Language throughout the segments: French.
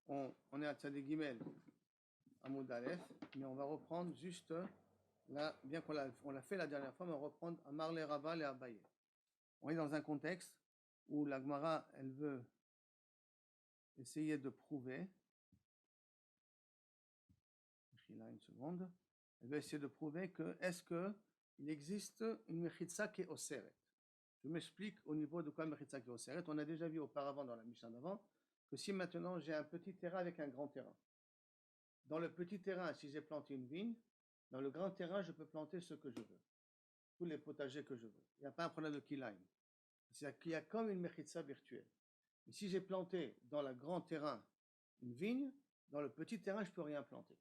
On est à Tzadik Gimel, Amoud Aleph, mais on va reprendre juste là, bien qu'on l'a fait la dernière fois, mais on va reprendre Amar le Rava le Abaye. On est dans un contexte où la Gemara, elle veut essayer de prouver, là une seconde, elle veut essayer de prouver que est-ce qu'il existe une Mechitza qui est Oseret. Je m'explique au niveau de quoi Mechitza qui est Oseret. On a déjà vu auparavant dans la Mishnah d'avant que si maintenant j'ai un petit terrain avec un grand terrain, dans le petit terrain, si j'ai planté une vigne, dans le grand terrain, je peux planter ce que je veux, tous les potagers que je veux. Il n'y a pas un problème de kilaim. C'est-à-dire qu'il y a comme une mechitza virtuelle. Mais si j'ai planté dans le grand terrain une vigne, dans le petit terrain, je ne peux rien planter.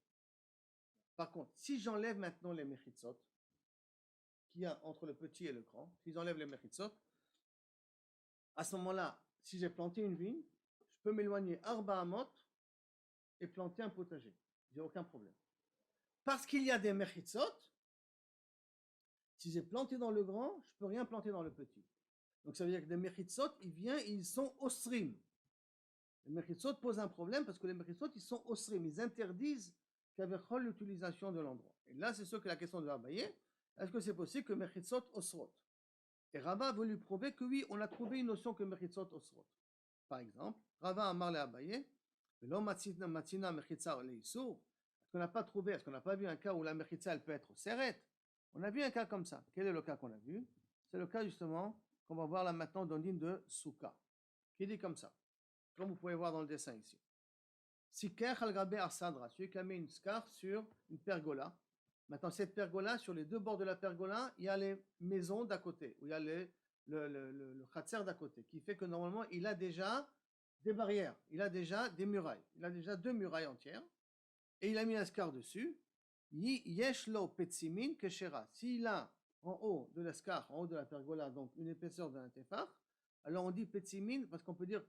Par contre, si j'enlève maintenant les mechitzot qu'il y a entre le petit et le grand, si j'enlève les mechitzot, à ce moment-là, si j'ai planté une vigne, je peux m'éloigner arba amot et planter un potager. Il n'y a aucun problème. Parce qu'il y a des mechitzot, si j'ai planté dans le grand, je ne peux rien planter dans le petit. Donc ça veut dire que les mechitzot, ils sont osrim. Les mechitzot posent un problème parce que les mechitzot, ils sont osrim. Ils interdisent qu'avechol l'utilisation de l'endroit. Et là, c'est sûr que la question de Abaye, est-ce que c'est possible que mechitzot osrot? Et Rava a voulu prouver que oui, on a trouvé une notion que mechitzot osrot. Par exemple, Rava Amar le Abaye, l'on matina mechitza le isur. Est-ce qu'on n'a pas trouvé, est-ce qu'on n'a pas vu un cas où la mechitza, elle peut être seret? On a vu un cas comme ça. Quel est le cas qu'on a vu? C'est le cas justement qu'on va voir là maintenant dans l'île de Souka, qui dit comme ça, comme vous pouvez voir dans le dessin ici. Siker al-Gabe Asadra, celui qui a mis une scar sur une pergola. Maintenant, cette pergola, sur les deux bords de la pergola, il y a les maisons d'à côté, où il y a le khatser d'à côté, qui fait que normalement, il a déjà des barrières, il a déjà des murailles, il a déjà 2 murailles entières, et il a mis un scar dessus. Yeshlo petsimin keshera. S'il a en haut de l'escar, en haut de la pergola, donc une épaisseur d'un tefar, alors on dit petsimin parce qu'on peut dire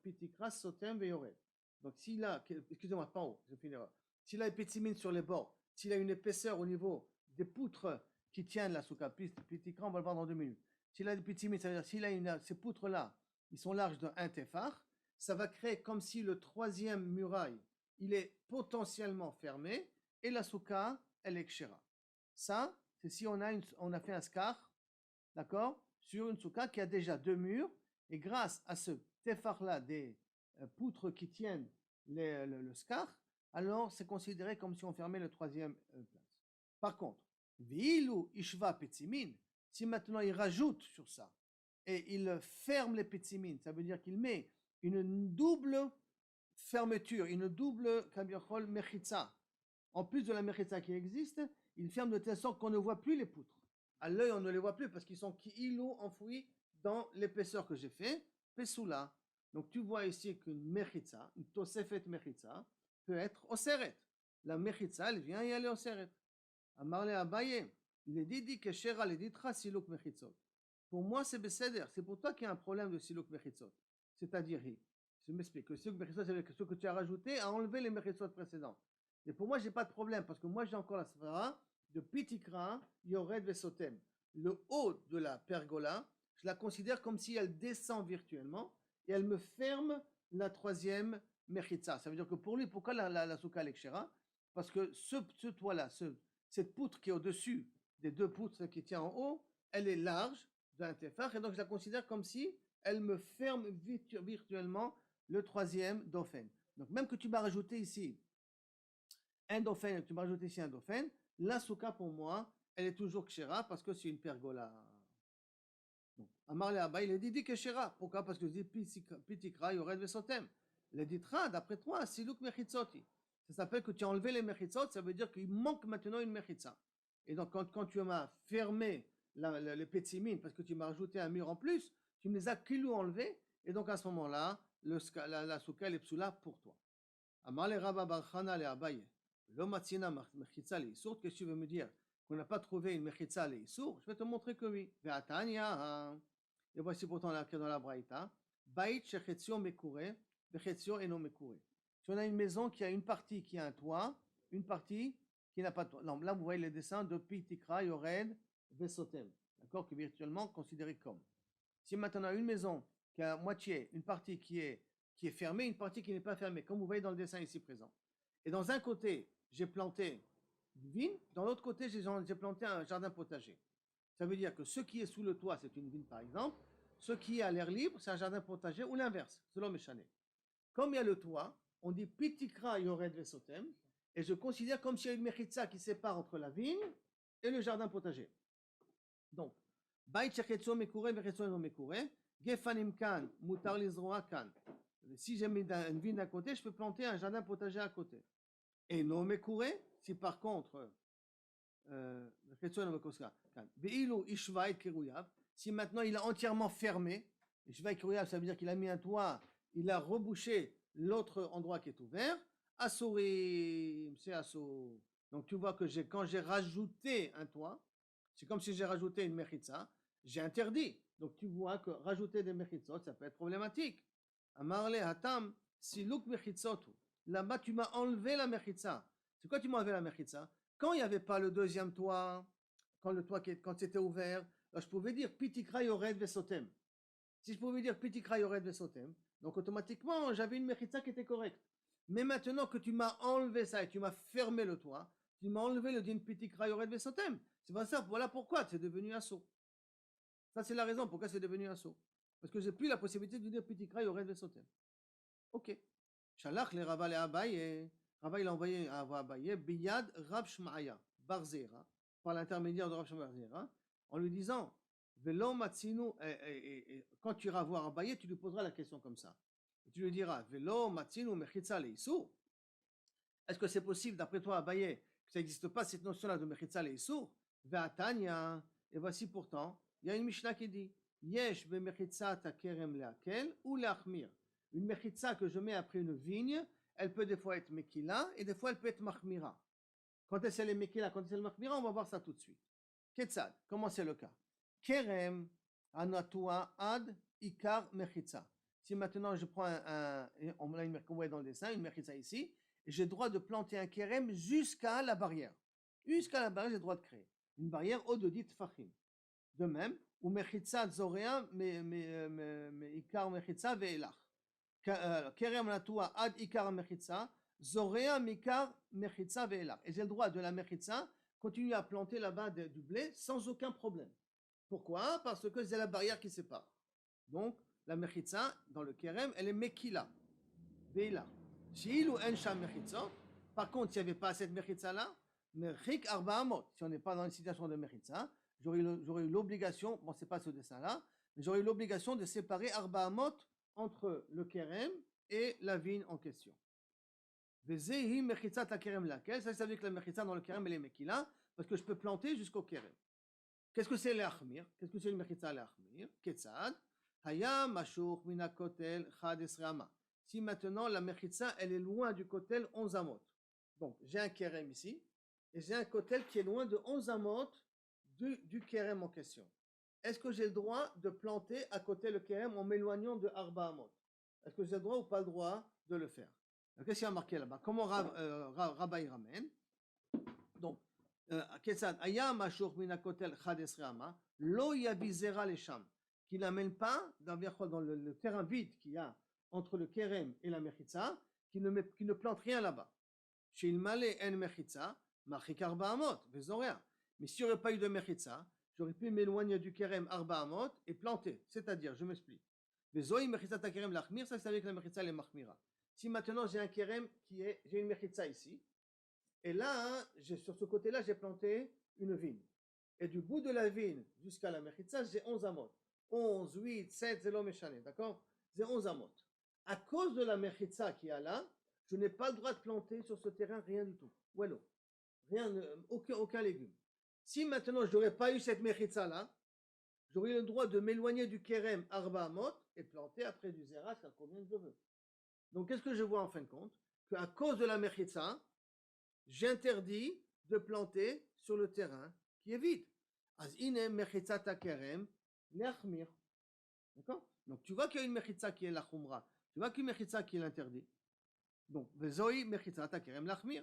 pitikras sotem veyored. Donc s'il a, excusez-moi, pas en haut, j'ai fait une erreur. S'il a petsimin sur les bords, s'il a une épaisseur au niveau des poutres qui tiennent la souka, pitikra, on va le voir dans 2 minutes. S'il a des petsimin, ça veut dire s'il a ces poutres-là, ils sont larges d'un tefar, ça va créer comme si le troisième muraille, il est potentiellement fermé, et la souka, elle est kshera. Ça, c'est si on a fait un scar, d'accord, sur une souka qui a déjà 2 murs, et grâce à ce tefar-là, des poutres qui tiennent le scar, alors c'est considéré comme si on fermait le troisième place. Par contre, Vi'ilu ishva petzimin, si maintenant il rajoute sur ça, et il ferme les petzimin, ça veut dire qu'il met une double fermeture, une double kabiachol mechitza. En plus de la mechitza qui existe, il ferme de telle sorte qu'on ne voit plus les poutres. À l'œil, on ne les voit plus parce qu'ils sont ki'ilou enfouis dans l'épaisseur que j'ai fait, pesoula. Donc tu vois ici qu'une mechitza, une tosefet mechitza, peut être oseret. La mechitza, elle vient et elle est oseret. Amarle Abaye, il est dit que shera le ditra siluk mechitzot. Pour moi, c'est beseder. C'est pour toi qu'il y a un problème de siluk mechitzot. C'est-à-dire, je m'explique, que siluk mechitzot, c'est ce que tu as rajouté à enlever les mechitzot précédents. Et pour moi, je n'ai pas de problème parce que moi, j'ai encore la sphara de pitikra yored vesotem. Le haut de la pergola, je la considère comme si elle descend virtuellement et elle me ferme la troisième mechitza. Ça veut dire que pour lui, pourquoi la souka lekshera? Parce que ce toit-là, cette poutre qui est au-dessus des 2 poutres qui tient en haut, elle est large d'un tefar, et donc je la considère comme si elle me ferme virtuellement le troisième dauphin. Donc même que tu m'as rajouté ici un dauphin, tu m'as rajouté ici un dauphin, la souka pour moi, elle est toujours kshera parce que c'est une pergola. Amar le Abba, il est dit kshera. Pourquoi? Parce que je dis pitikra yored vesotem. Le ditra, d'après toi, siluk mechitzoti. Ça s'appelle que tu as enlevé les mechitzot, ça veut dire qu'il manque maintenant une mechitza. Et donc, quand tu m'as fermé les petsimines, parce que tu m'as rajouté un mur en plus, tu me les as kilou enlevés, et donc à ce moment-là, la souka, elle est psoula pour toi. Amar le Rabba Barchana le Abaye, lo matzina mechitza le isur, qu'est-ce que tu veux me dire? Qu'on n'a pas trouvé une mechitza le isur? Je vais te montrer que oui. Ve'atanya, et voici pourtant dans la Braïta, Bait shechetzio mekure, vechetzio eno mekure. Si on a une maison qui a une partie qui a un toit, une partie qui n'a pas de toit. Non, là, vous voyez les dessins de Pitikra, Yored, Vesotem, d'accord, qui est virtuellement considéré comme. Si maintenant on a une maison qui a moitié, une partie qui qui est fermée, une partie qui n'est pas fermée, comme vous voyez dans le dessin ici présent. Et dans un côté, j'ai planté une vigne, dans l'autre côté, j'ai planté un jardin potager. Ça veut dire que ce qui est sous le toit, c'est une vigne par exemple, ce qui est à l'air libre, c'est un jardin potager, ou l'inverse, selon Méchané. Comme il y a le toit, on dit Pitikra Yored Vesotem, et je considère comme s'il y a une mechitza qui sépare entre la vigne et le jardin potager. Donc, Bait Shechetzo Mekure, Mechetzo no Mekure, Gefanim Kan, Mutar Lizroa Kan. Si j'ai mis une vigne d'un côté, je peux planter un jardin potager à côté. Et no Mekure, si par contre, si maintenant il est entièrement fermé, ça veut dire qu'il a mis un toit, il a rebouché l'autre endroit qui est ouvert, Assorim, c'est Asso. Donc tu vois que quand j'ai rajouté un toit, c'est comme si j'ai rajouté une mechitza, j'ai interdit. Donc tu vois que rajouter des mechitzot, ça peut être problématique. Amarle hatam, siluk mechitzotu. Là-bas, tu m'as enlevé la mechitza. C'est quoi tu m'as enlevé la mechitza? Quand il n'y avait pas le deuxième toit, quand c'était ouvert, là, je pouvais dire Pitikra Yored Vesotem. Si je pouvais dire Pitikra Yored Vesotem, donc automatiquement j'avais une mechitza qui était correcte. Mais maintenant que tu m'as enlevé ça et tu m'as fermé le toit, tu m'as enlevé le din Pitikra Yored Vesotem. C'est pas ça, voilà pourquoi c'est devenu un saut. Ça, c'est la raison pourquoi c'est devenu un saut. Parce que j'ai plus la possibilité de dire Pitikra Yored Vesotem. Ok. Shalach le Rava le Abaye. Rava il a envoyé à Abaye Biyad Rab Shmaya Barzera, par l'intermédiaire de Rab Shmaya Barzera, en lui disant Velo Matsinu, quand tu iras voir Abaye, tu lui poseras la question comme ça. Et tu lui diras Velo Matsinu Mechitza le Issour. Est-ce que c'est possible, d'après toi, Abaye, que ça n'existe pas cette notion-là de Mechitza le Issour? Ve'atanya, et voici pourtant, il y a une Mishnah qui dit Yesh be Mechitza ta kerem leakel ou leachmir. Une mechitza que je mets après une vigne, elle peut des fois être mekila et des fois elle peut être mahmira. Quand est-ce qu'elle est mekila, quand est-ce qu'elle est mahmira, on va voir ça tout de suite. Ketzad, comment c'est le cas? Kerem anatua ad ikar mechitza. Si maintenant je prends on a une, comme vous voyez dans le dessin, une mechitza ici, et j'ai le droit de planter un kerem jusqu'à la barrière. Jusqu'à la barrière, j'ai le droit de créer une barrière au-dedit fachim. De même, ou mechitza zorea me ikar mechitza ve'elach. Kerem natua ad ikar mechitza, zorea mikar mechitza ve'elach. Et j'ai le droit de la mechitza continuer à planter là-bas du blé sans aucun problème. Pourquoi? Parce que c'est la barrière qui sépare. Donc, la mechitza, dans le kerem, elle est mekila. Ve'elach. Shi'ilu en sham mechitza. Par contre, s'il n'y avait pas cette mechitza-là, merchik arba amot. Si on n'est pas dans une situation de mechitza, j'aurais eu l'obligation, bon, c'est pas ce dessin-là, mais j'aurais eu l'obligation de séparer arba amot entre le kerem et la vigne en question. Vezehi mechitza ta kerem laquelle, ça veut dire que la mechitza dans le kerem elle est mekila, parce que je peux planter jusqu'au kerem. Qu'est-ce que c'est l'achmir? Qu'est-ce que c'est le mechitza l'achmir? Ketzad haya mashur mina kotel chad esrama. Si maintenant la mechitza elle est loin du kotel 11 amot. Donc j'ai un kerem ici et j'ai un kotel qui est loin de 11 amot du kerem en question. Est-ce que j'ai le droit de planter à côté le kerem en m'éloignant de Arba Amot? Est-ce que j'ai le droit ou pas le droit de le faire? Qu'est-ce qu'il y a marqué là-bas? Comment Rabba y ramène? Donc, Ketzad, Ayam Ashur Minakotel Chadesreama, Lo Yabizera Lesham, qui n'amène pas dans le terrain vide qu'il y a entre le kerem et la mechitza, qui ne plante rien là-bas. Chez il male en mechitza, Machik Arba Amot, Vezorea. Mais s'il n'y aurait pas eu de mechitza, j'aurais pu m'éloigner du kerem arba amot et planter. C'est-à-dire, je m'explique. Vezoi mechitza ta kerem lachmir, ça c'est avec la mechitza les machmira. Si maintenant j'ai un kerem j'ai une mechitza ici, et là, sur ce côté-là, j'ai planté une vigne. Et du bout de la vigne jusqu'à la mechitza, j'ai 11 amot. 11, 8, 7, zélo méchané, d'accord? J'ai 11 amot. À cause de la mechitza qui est là, je n'ai pas le droit de planter sur ce terrain rien du tout. Wello. Rien, aucun légume. Si maintenant je n'aurais pas eu cette mechitza là, j'aurais le droit de m'éloigner du kerem arba amot et planter après du zera à combien je veux. Donc qu'est-ce que je vois en fin de compte? Qu'à cause de la mechitza, j'interdis de planter sur le terrain qui est vide. Az ine mechitza ta kerem leachmir. D'accord? Donc tu vois qu'il y a une mechitza qui est la khumra. Tu vois qu'il y a une mechitza qui est l'interdit. Donc vezoi mechitza ta kerem leachmir.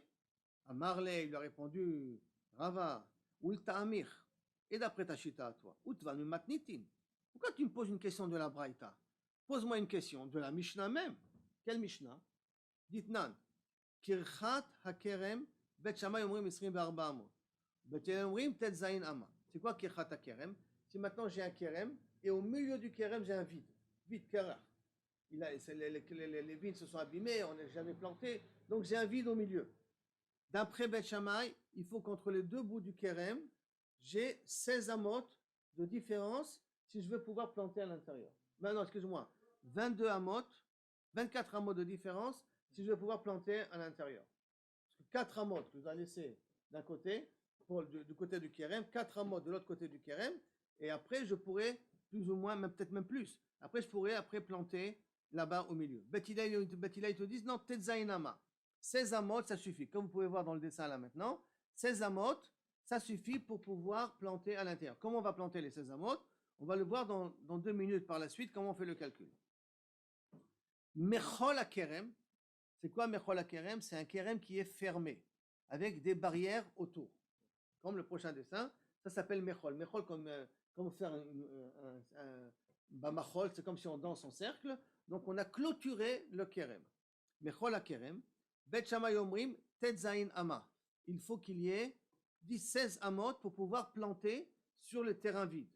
Amarle, il lui a répondu Rava, ou ta'amir. Et d'après ta chita à toi, où tu vas me matnitin? Pourquoi tu me poses une question de la Braïta? Pose-moi une question de la Mishnah même. Quelle Mishnah? Ditnan. Kirchat hakerem, Bet Shammai omrim 24 amot. Bet Hillel omrim tet zayin ama. C'est quoi kirchat hakerem? Si maintenant j'ai un kerem, et au milieu du kerem j'ai un vide. Vide, kerach. Les vignes se sont abîmées, on n'a jamais planté, donc j'ai un vide au milieu. D'après Bet Shammai, il faut qu'entre les deux bouts du kerem, j'ai 16 amot de différence si je veux pouvoir planter à l'intérieur. Non, excuse-moi, 22 amot, 24 amot de différence si je veux pouvoir planter à l'intérieur. Parce que 4 amot que je dois laisser d'un côté, du côté du kerem, 4 amot de l'autre côté du kerem, et après je pourrais plus ou moins, peut-être même plus, après je pourrais planter là-bas au milieu. Bet Hillel te disent non, tetzainama. 16 amot, ça suffit. Comme vous pouvez voir dans le dessin là maintenant, 16 amot, ça suffit pour pouvoir planter à l'intérieur. Comment on va planter les 16 amot? On va le voir dans 2 minutes par la suite, comment on fait le calcul. Mechol hakerem, c'est quoi Mechol hakerem? C'est un kerem qui est fermé, avec des barrières autour. Comme le prochain dessin, ça s'appelle Mechol. Mechol comme faire un Bamachol, c'est comme si on danse en cercle. Donc on a clôturé le kerem. Mechol hakerem. Bet Shammai omrim tet zayin ama. Il faut qu'il y ait 16 amot pour pouvoir planter sur le terrain vide.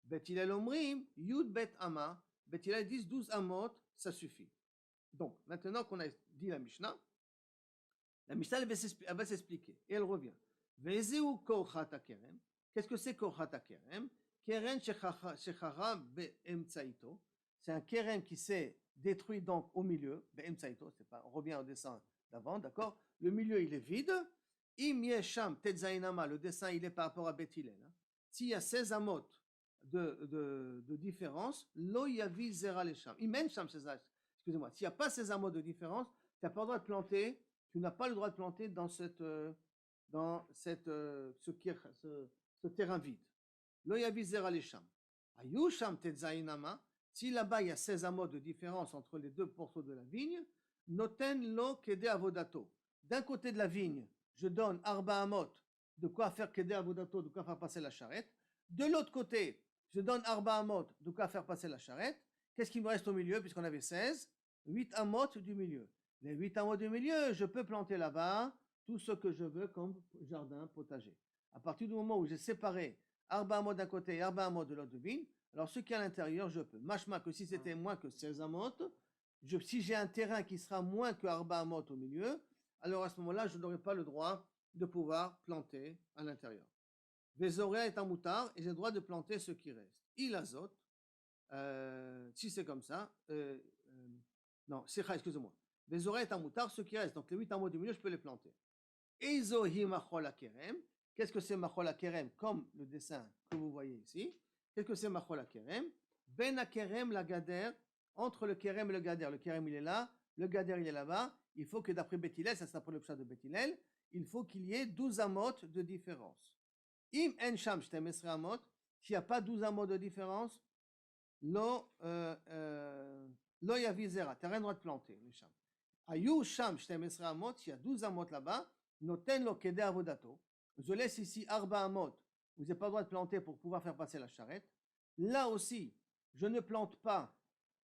Bet Hillel omrim yud bet ama. Bet Hillel disent 12 amot, ça suffit. Donc maintenant qu'on a dit la Mishnah elle va s'expliquer et elle revient. Vezeu korchat hakerem. Qu'est-ce que c'est korchat hakerem? Keren shechara be'emtsaito. C'est un kerem qui s'est détruit donc au milieu. Be'emtsaito, c'est pas. On revient au dessin d'avant, d'accord? Le milieu il est vide. Im yesham tetzainama. Le dessin il est par rapport à Bet Hillel. S'il y a 16 amot de différence, lo yavi zera lesham. Imen sham excusez-moi. S'il n'y a pas 16 amot de différence, tu n'as pas le droit de planter. Tu n'as pas le droit de planter dans ce terrain vide. Lo yavi zera lesham. Ayu sham tetzainama. Si là-bas il y a 16 amot de différence entre les deux morceaux de la vigne, noten lo kede avodato. D'un côté de la vigne, je donne arba amot, de quoi faire kede avodato, de quoi faire passer la charrette. De l'autre côté, je donne arba amot, de quoi faire passer la charrette. Qu'est-ce qui me reste au milieu, puisqu'on avait 16? 8 amot du milieu. Les 8 amot du milieu, je peux planter là-bas tout ce que je veux comme jardin potager. À partir du moment où j'ai séparé arba amot d'un côté et arba amot de l'autre vigne, alors ce qui est à l'intérieur, je peux. Machma que si c'était moins que 16 amot, si j'ai un terrain qui sera moins que arba amot au milieu, alors à ce moment-là, je n'aurai pas le droit de pouvoir planter à l'intérieur. Vézoréa est un moutard et j'ai le droit de planter ce qui reste. Il azote, si c'est comme ça, non, excusez-moi. Vézoréa est un moutard, ce qui reste, donc les 8 amot du milieu, je peux les planter. Ezohi machol hakerem. Qu'est-ce que c'est machol hakerem? Comme le dessin que vous voyez ici. Qu'est-ce que c'est machol hakerem? Ben hakerem la gader, entre le kerem et le gader. Le kerem il est là, le gader il est là-bas. Il faut que d'après Bet Hillel, ça c'est d'après le pshat de Bet Hillel, il faut qu'il y ait 12 amot de différence. Im en sham shtem esre amot, s'il n'y a pas 12 amot de différence, lo yavi zera, tu n'as rien le droit de planter le sham. Ayu sham shtem esre amot, s'il y a 12 amot là-bas, noten lo kede avodato. Je laisse ici arba amot, vous n'avez pas le droit de planter pour pouvoir faire passer la charrette. Là aussi, je ne plante pas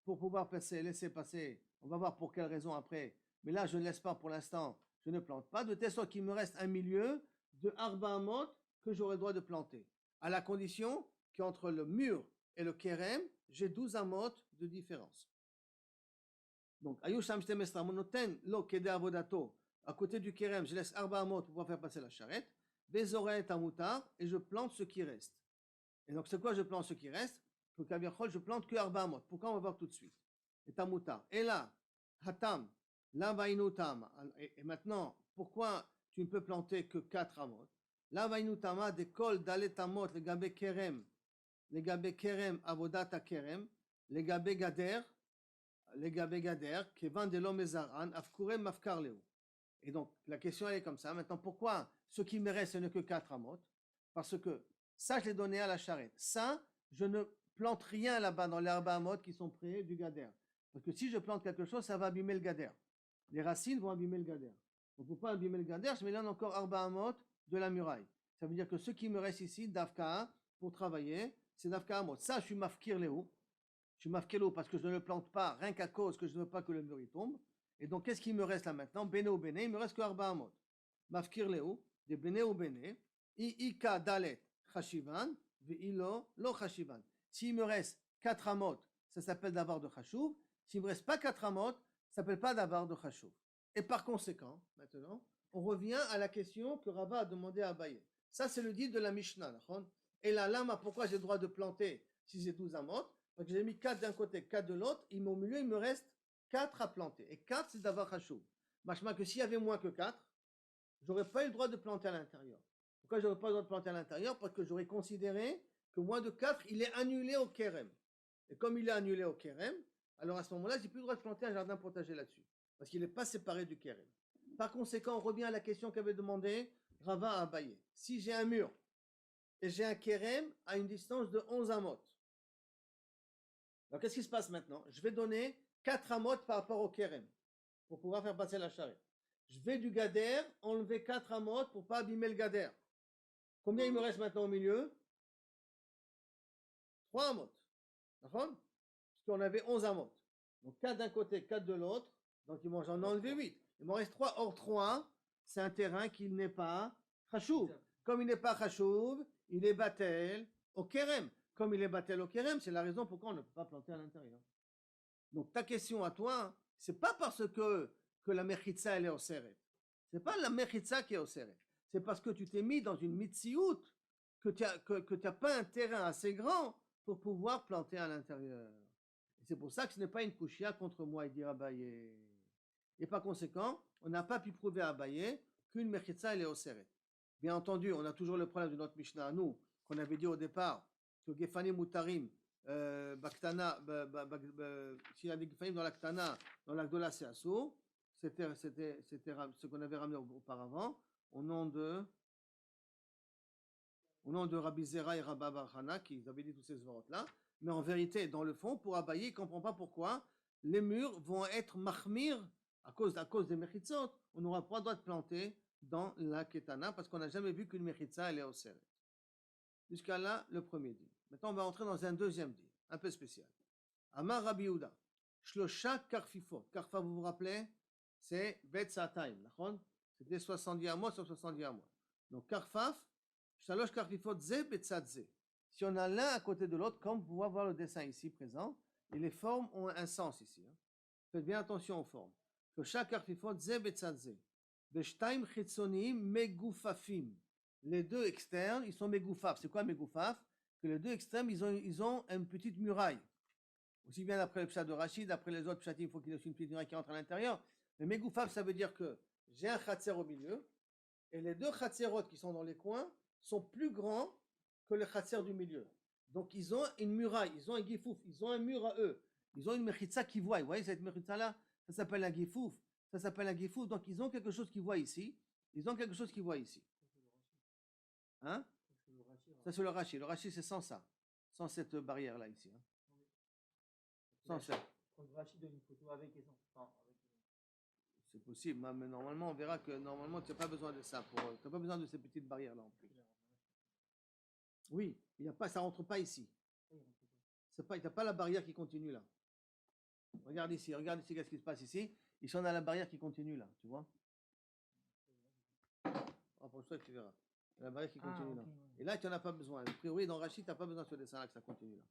pour pouvoir laisser passer, on va voir pour quelle raison après, mais là je ne laisse pas pour l'instant, je ne plante pas, de telle sorte qu'il me reste un milieu de arba amot que j'aurai le droit de planter, à la condition qu'entre le mur et le kerem, j'ai 12 amot de différence. Donc, ayusham shtemesra monoten lo kede avodato, à côté du kerem, je laisse arba amot pour pouvoir faire passer la charrette, bezoret amoutar, et je plante ce qui reste. Et donc, c'est quoi je plante ce qui reste? Pour Kaviachol, je plante que arba amot. Pourquoi? On va voir tout de suite. Et tamoutar. Et là, hatam, la vainutam. Et maintenant, pourquoi tu ne peux planter que 4 amot? La vainutama de kol dalet amot, le gabe kerem, avodata kerem, le gabe gader, kevan de l'omezaran, afkurem mafkar leu. Et donc, la question elle est comme ça. Maintenant, pourquoi ce qui me reste, ce n'est que 4 amot? Parce que ça, je l'ai donné à la charrette. Ça, je ne plante rien là-bas dans les arba amot qui sont près du gader. Parce que si je plante quelque chose, ça va abîmer le gader. Les racines vont abîmer le gader. Donc, pour ne pas abîmer le gader, je mets là encore arba amot de la muraille. Ça veut dire que ce qui me reste ici, d'Afka, pour travailler, c'est d'Afka amot. Ça, je suis mafkir léo. Je suis mafkir léo parce que je ne le plante pas, rien qu'à cause que je ne veux pas que le mur y tombe. Et donc, qu'est-ce qui me reste là maintenant? Bene ou bene, il me reste que Arba Amot. Mafkir Leu, de bene ou bene, Ika Dalet Chashivan, Ve'ilo Lo Chashivan. S'il me reste 4 Amot, ça s'appelle d'avoir de Chashuv. S'il ne me reste pas 4 Amot, ça ne s'appelle pas d'avoir de Chashuv. Et par conséquent, maintenant, on revient à la question que Rava a demandé à Abaye. Ça, c'est le dit de la Mishnah. Et la lame, pourquoi j'ai le droit de planter si j'ai 12 Amot? Parce que j'ai mis 4 d'un côté, 4 de l'autre. Au milieu, il me reste 4 à planter. Et 4, c'est d'avoir Chashuv. Machma que s'il y avait moins que 4, j'aurais pas eu le droit de planter à l'intérieur. Pourquoi j'aurais pas le droit de planter à l'intérieur? Parce que j'aurais considéré que moins de 4, il est annulé au Kerem. Et comme il est annulé au Kerem, alors à ce moment-là, j'ai plus le droit de planter un jardin potager là-dessus. Parce qu'il n'est pas séparé du Kerem. Par conséquent, on revient à la question qu'avait demandé Rava à Abaye. Si j'ai un mur et j'ai un Kerem à une distance de 11 amot, alors qu'est-ce qui se passe maintenant? Je vais donner 4 amot par rapport au Kerem pour pouvoir faire passer la charrette. Je vais du gader, enlever 4 amot pour ne pas abîmer le gader. Combien il me reste maintenant au milieu? 3 amot. D'accord? Parce qu'on avait 11 amot. Donc 4 d'un côté, 4 de l'autre. Donc j'en ai enlevé 8. Il m'en reste 3. Or 3, c'est un terrain qui n'est pas chachouv. Comme il n'est pas chachouv, il est batel au kerem. Comme il est batel au kerem, c'est la raison pourquoi on ne peut pas planter à l'intérieur. Donc ta question à toi, c'est pas parce que la mechitza elle est au seret. C'est pas la mechitza qui est au seret. C'est parce que tu t'es mis dans une mitziout que tu n'as pas un terrain assez grand pour pouvoir planter à l'intérieur. Et c'est pour ça que ce n'est pas une kushia contre moi, il dit Abaye. Et par conséquent, on n'a pas pu prouver à Abaye qu'une mechitza elle est au seret. Bien entendu, on a toujours le problème de notre Mishnah à nous, qu'on avait dit au départ, que Gefani Mutarim, Baktana, s'il y a des Gefanim dans la Ktana, dans la Gdola, c'est Assour. C'était ce qu'on avait ramené auparavant, au nom de Rabbi Zera et Rabba Barhana, qui avaient dit tous ces svarot-là. Mais en vérité, dans le fond, pour Abaye, il ne comprend pas pourquoi les murs vont être mahmir à cause des mechitzot. On n'aura pas le droit de planter dans la Ketana parce qu'on n'a jamais vu qu'une mechitza elle est au seret. Jusqu'à là, le premier dit. Maintenant, on va entrer dans un deuxième dit, un peu spécial. Amar Rabbi Yehuda, Shlosha Karfifot. Karfa, vous vous rappelez? C'est Bet Sataim. C'était 70 à mois sur 70 à mois. Donc, Karfaf, Shalosh Karfifot Ze Betzad Ze. Si on a l'un à côté de l'autre, comme vous pouvez voir le dessin ici présent, et les formes ont un sens ici. Faites bien attention aux formes. Que chaque Karfifot Ze Betzad Ze. Beshtaim Chitzonim Megufafim. Les deux externes, ils sont Megoufaf. C'est quoi Megoufaf? Que les deux extrêmes, ils ont une petite muraille. Aussi bien d'après le pshat de Rachid, d'après les autres pshatim, il faut qu'il y ait aussi une petite muraille qui entre à l'intérieur. Mais Megoufaf, ça veut dire que j'ai un khatser au milieu, et les deux khatserot qui sont dans les coins sont plus grands que le khatser du milieu. Donc ils ont une muraille, ils ont un gifouf, ils ont un mur à eux. Ils ont une mechitza qui voit. Vous voyez cette mechitza-là? Ça s'appelle un gifouf. Ça s'appelle un gifouf. Donc ils ont quelque chose qui voit ici. Ils ont quelque chose qui voit ici. Hein? Ça c'est le rachis. Le rachis c'est sans ça. Sans cette barrière-là ici. Hein? Sans ça. C'est possible, mais normalement on verra que normalement tu n'as pas besoin de ça. Tu n'as pas besoin de ces petites barrières-là en plus. Oui, il y a pas, ça ne rentre pas ici. Il n'y a pas la barrière qui continue là. Regarde ici, qu'est-ce qui se passe ici. Ils sont dans la barrière qui continue là, tu vois. Approche-toi que tu verras. La barrière qui continue là. Et là, tu n'en as pas besoin. A priori, dans Rachid, tu n'as pas besoin de ce dessin là que ça continue là.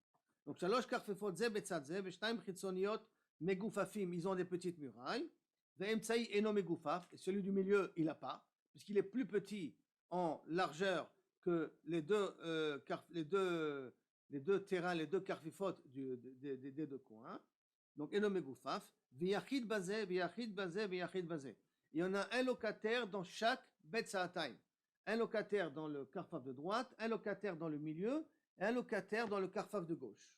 Donc, Shalosh Karfefot Ze Betzad Ze, Veshtaim Chitzoniot Megufafim, ils ont des petites murailles. Ve'emtsaï Eno Megufaf, et celui du milieu, il n'a pas, puisqu'il est plus petit en largeur que les deux terrains, les deux Karfifot des deux coins. Donc, Eno Megufaf, V'yachid Bazé, V'yachid Bazé, V'yachid Bazé. Il y en a un locataire dans chaque Betzaatain. Un locataire dans le Karfaf de droite, un locataire dans le milieu, et un locataire dans le Karfaf de gauche.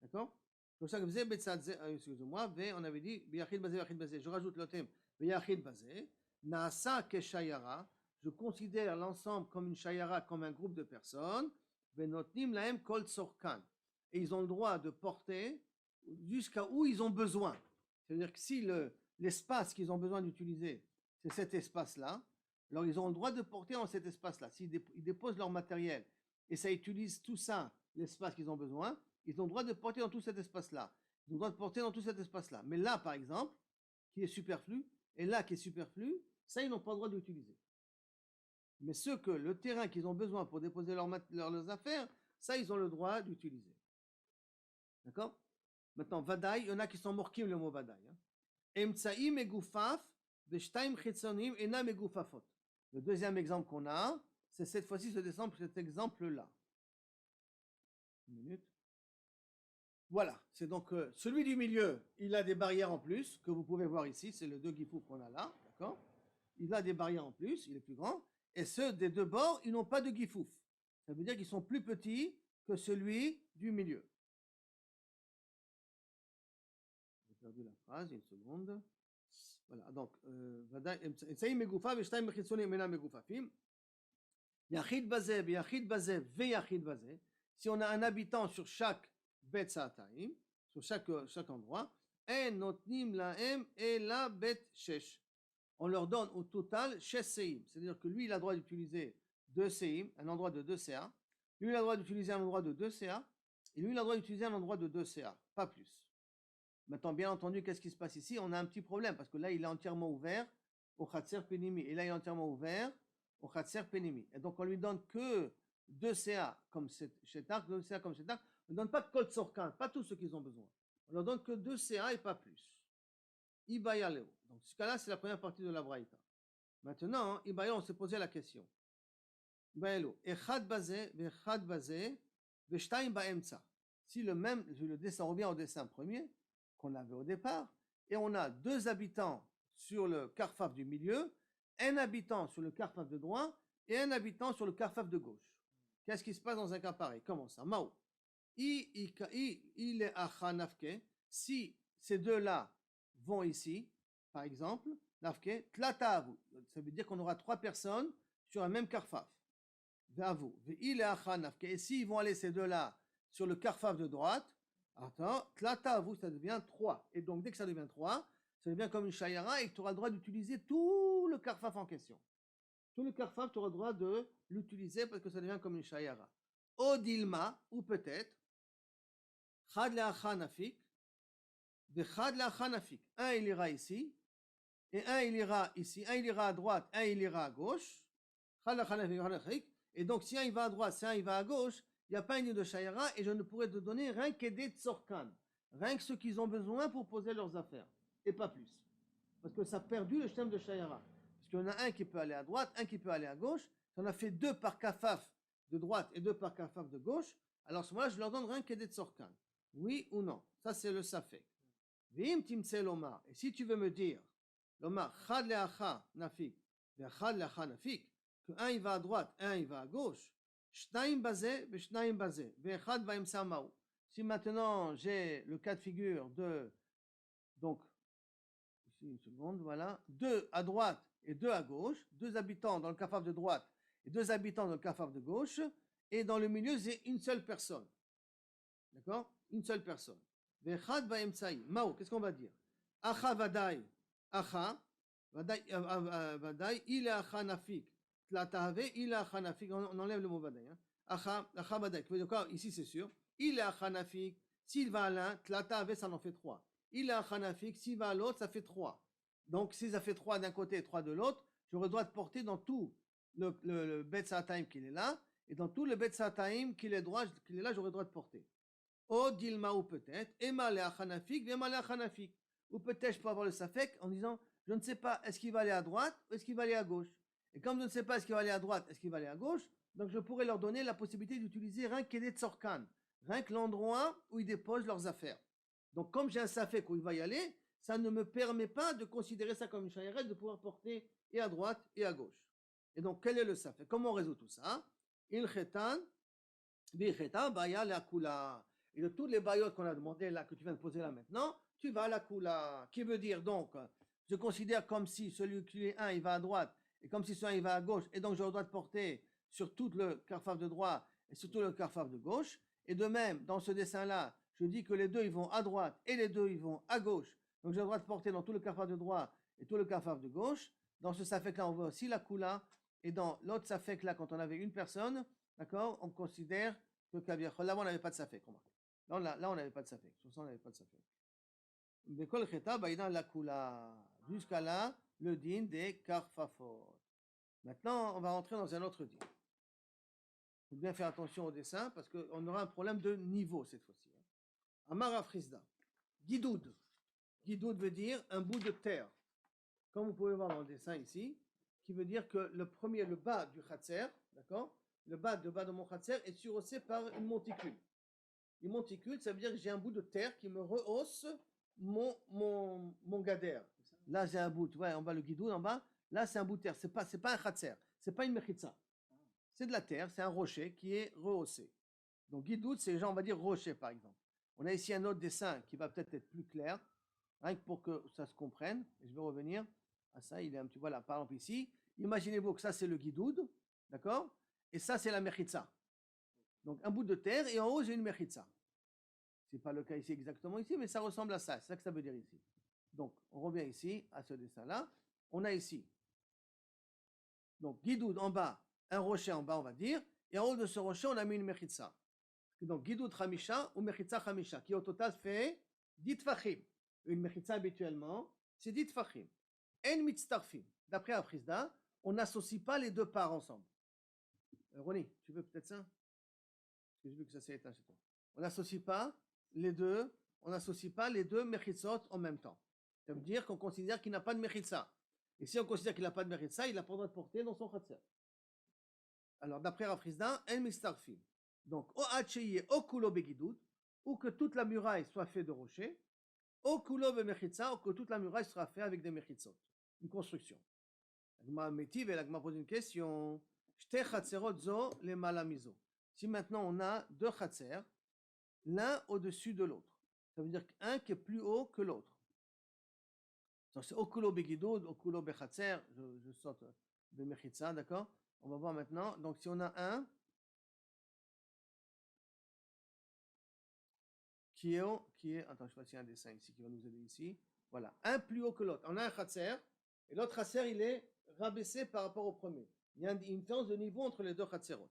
D'accord? Comme ça, excusez-moi, on avait dit, Biyachid Bazé, Biyachid Bazé. Je rajoute le thème, Biyachid Bazé, Naasa Keshayara. Je considère l'ensemble comme une shayara, comme un groupe de personnes, Venotnim Laem Kol Tzorkan. Et ils ont le droit de porter jusqu'à où ils ont besoin. C'est-à-dire que si l'espace qu'ils ont besoin d'utiliser, c'est cet espace-là, alors ils ont le droit de porter en cet espace-là. S'ils déposent leur matériel et ça utilise tout ça, l'espace qu'ils ont besoin, ils ont le droit de porter dans tout cet espace-là. Ils ont le droit de porter dans tout cet espace-là. Mais là, par exemple, qui est superflu, et là qui est superflu, ça, ils n'ont pas le droit d'utiliser. Mais le terrain qu'ils ont besoin pour déposer leurs affaires, ça, ils ont le droit d'utiliser. D'accord? Maintenant, Vadaï, il y en a qui sont morkim le mot Vadaï. Emtsaï megufaf, veshtaim chetzonim, ena megufafot. Le deuxième exemple qu'on a, c'est cette fois-ci cet exemple-là. Une minute. Voilà, c'est donc celui du milieu, il a des barrières en plus, que vous pouvez voir ici, c'est le 2 gifouf qu'on a là, d'accord? Il a des barrières en plus, il est plus grand, et ceux des deux bords, ils n'ont pas de gifouf. Ça veut dire qu'ils sont plus petits que celui du milieu. J'ai perdu la phrase, une seconde. Voilà, donc, si on a un habitant sur chaque bet sa'ataim, sur chaque endroit, on leur donne au total 16 seim. C'est-à-dire que lui, il a le droit d'utiliser 2 seim, un endroit de 2 CA. Lui, il a le droit d'utiliser un endroit de 2 CA. Et lui, il a le droit d'utiliser un endroit de 2 CA, pas plus. Maintenant, bien entendu, qu'est-ce qui se passe ici? On a un petit problème, parce que là, il est entièrement ouvert au Khatser Penimi. Et là, il est entièrement ouvert au Khatser Penimi. Et donc, on lui donne que 2 CA comme cet arc, 2 CA comme cet arc. On ne donne pas de Kol Tzorkan, pas tous ceux qu'ils ont besoin. On leur donne que 2 CA et pas plus. Ibayaleo. Donc, ce cas-là, c'est la première partie de la Braïta. Maintenant, Ibaya, on s'est posé la question. Ibayaleo. Echad bazé, vechad bazé, veshtaim ba'emtsa. Si le dessin revient au dessin premier, qu'on avait au départ, et on a 2 habitants sur le Karfaf du milieu, un habitant sur le Karfaf de droite et un habitant sur le Karfaf de gauche. Qu'est-ce qui se passe dans un cas pareil? Comment ça? Mao. Il est acha nafke. Si ces deux-là vont ici, par exemple, nafke, tlatavu. Ça veut dire qu'on aura 3 personnes sur un même Karfaf. Vavu. Il est acha nafke. Et s'ils vont aller ces deux-là sur le Karfaf de droite, attends, tlatavu, ça devient 3. Et donc, dès que ça devient 3, ça devient comme une shayara et tu auras le droit d'utiliser tout le Karfaf en question. Tout le Karfaf, tu auras le droit de l'utiliser parce que ça devient comme une shayara. Odilma, ou peut-être, Chad le'acha nafik, vechad le'acha nafik. Un, il ira ici, et un, il ira ici. Un, il ira à droite, un, il ira à gauche. Chad le'acha nafik, vechad le'acha nafik. Et donc, si un, il va à droite, si un, il va à gauche, il n'y a pas une de shayara, et je ne pourrais te donner rien que des tzorkan. Rien que ce qu'ils ont besoin pour poser leurs affaires. Et pas plus. Parce que ça a perdu le système de shayara. Parce qu'il y en a un qui peut aller à droite, un qui peut aller à gauche. Si on a fait 2 par kafaf de droite et 2 par kafaf de gauche, alors à ce moment-là, je leur donne rien que des tzorkan. Oui ou non? Ça, c'est le safek. Vim timtse lomar. Et si tu veux me dire, lomar, chad leacha nafik, chad leacha nafik, que un il va à droite, un il va à gauche, shnaim bazé, shnaim bazé, vechad baimsa maou. Si maintenant j'ai le cas de figure de, donc, ici une seconde, voilà, 2 à droite et 2 à gauche, 2 habitants dans le kafaf de droite et 2 habitants dans le kafaf de gauche, et dans le milieu, c'est une seule personne. D'accord? Une seule personne. Vechad ba'emtsaï. Mao, qu'est-ce qu'on va dire? Acha vadaï. Acha. Vadaï. Il est acha nafik. Tlatahave. Il est acha nafik. On enlève le mot vadaï. Acha vadaï. Ici, c'est sûr. Il est acha nafik. S'il va à l'un, tlatahave, ça en fait 3. Il est acha nafik. S'il va à l'autre, ça fait 3. Donc, si ça fait 3 d'un côté et 3 de l'autre, j'aurais le droit de porter dans tout le Bet Sa'ataim qu'il est là, et dans tout le Bet Sa'ataim qu'il est là, j'aurais le droit de porter. O dilma ou peut-être, Ema le achanafik, Vema le achanafik. Ou peut-être je peux avoir le safek en disant, je ne sais pas, est-ce qu'il va aller à droite ou est-ce qu'il va aller à gauche? Et comme je ne sais pas est-ce qu'il va aller à droite, est-ce qu'il va aller à gauche, donc je pourrais leur donner la possibilité d'utiliser rien que des tzorkan, rien que l'endroit où ils déposent leurs affaires. Donc comme j'ai un safek où il va y aller, ça ne me permet pas de considérer ça comme une shayeret, de pouvoir porter et à droite et à gauche. Et donc quel est le safek? Comment on résout tout ça? Il chetan, bi chetan, baya la kula. Et de toutes les baillotes qu'on a demandé là, que tu viens de poser là maintenant, tu vas à la kula. Qui veut dire donc, je considère comme si celui qui est 1, il va à droite, et comme si celui-là, il va à gauche, et donc je dois porter sur tout le carfaf de droite et sur tout le carfaf de gauche. Et de même, dans ce dessin-là, je dis que les deux, ils vont à droite et les deux, ils vont à gauche. Donc j'ai le droit de porter dans tout le carfaf de droite et tout le carfaf de gauche. Dans ce safek-là, on voit aussi la kula. Et dans l'autre safek-là, quand on avait une personne, d'accord, on considère que là, on n'avait pas de safek. Là, on n'avait pas de safek. Sur ça, on n'avait pas de safek. Bekol cheta baïdan la kula. Jusqu'à là, le din des karfafot. Maintenant, on va rentrer dans un autre din. Il faut bien faire attention au dessin parce qu'on aura un problème de niveau cette fois-ci. Amar Afrizda. Gidoud. Gidoud veut dire un bout de terre. Comme vous pouvez voir dans le dessin ici, qui veut dire que le bas du khatser, d'accord, le bas de mon khatser est surhaussé par une monticule. Une monticule, ça veut dire que j'ai un bout de terre qui me rehausse mon gader. Là, j'ai un bout, tu vois, en bas le guidoud, en bas, là, c'est un bout de terre. C'est pas un khatser, c'est pas une mechitza. C'est de la terre, c'est un rocher qui est rehaussé. Donc, guidoud, c'est genre, on va dire rocher, par exemple. On a ici un autre dessin qui va peut-être être plus clair, hein, pour que ça se comprenne. Et je vais revenir à ça. Il est un petit, voilà, par exemple ici. Imaginez-vous que ça, c'est le guidoud, d'accord? Et ça, c'est la mechitza. Donc, un bout de terre, et en haut, j'ai une mechitza. Ce n'est pas le cas ici exactement ici, mais ça ressemble à ça. C'est ça que ça veut dire ici. Donc, on revient ici à ce dessin-là. On a ici, donc, guidoud en bas, un rocher en bas, on va dire, et en haut de ce rocher, on a mis une mechitza. Donc, guidoud chamisha ou mechitza chamisha, qui au total fait 10 tfachim. Une mechitza habituellement, c'est 10 tfachim. En mitztarfim. D'après Afrizda, on n'associe pas les deux parts ensemble. Ronnie, tu veux peut-être ça? Parce que j'ai vu que ça s'est éteint chez toi. On n'associe pas les deux mechitzot en même temps. Ça veut dire qu'on considère qu'il n'a pas de mechitza. Et si on considère qu'il n'a pas de mechitza, il n'a pas le droit de porter dans son khatser. Alors, d'après Afrizda, en mitztarfim. Donc, o acheye o kulo begidoud, ou que toute la muraille soit faite de rochers, o kulo bemechitza, ou que toute la muraille sera faite avec des mechitzot. Une construction. L'agma métive et l'agma pose une question. Shte chatserot zo le malamizo. Si maintenant on a deux khatser, l'un au-dessus de l'autre, ça veut dire qu'un qui est plus haut que l'autre. Donc c'est okulo begidoud, okulo bechatser, je saute de mechitza, d'accord? On va voir maintenant. Donc si on a un qui est, attends, je vais passer un dessin ici qui va nous aider ici. Voilà, un plus haut que l'autre. On a un khatser, et l'autre khatser, il est rabaissé par rapport au premier. Il y a une différence de niveau entre les deux khatserot.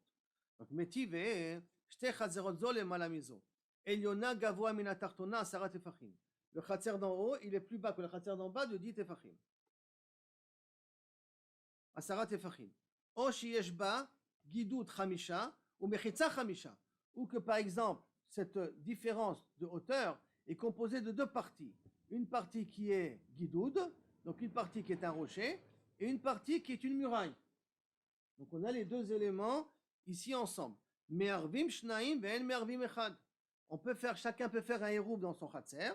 Donc, métive, shte khatserot zo le malamizo. Eliona gavoa mina tartona asara tefachim. Le khatser d'en haut, il est plus bas que le khatser d'en bas de 10 tefachim. Asara tefachim. O shiyesh ba gidoud chamisha ou mechitza chamisha. Ou que par exemple, cette différence de hauteur est composée de deux parties. Une partie qui est guidoud, donc une partie qui est un rocher, et une partie qui est une muraille. Donc on a les deux éléments ici ensemble. Me'arvim shnaim ve'en me'arvim echad. Chacun peut faire un hérouf dans son khatser,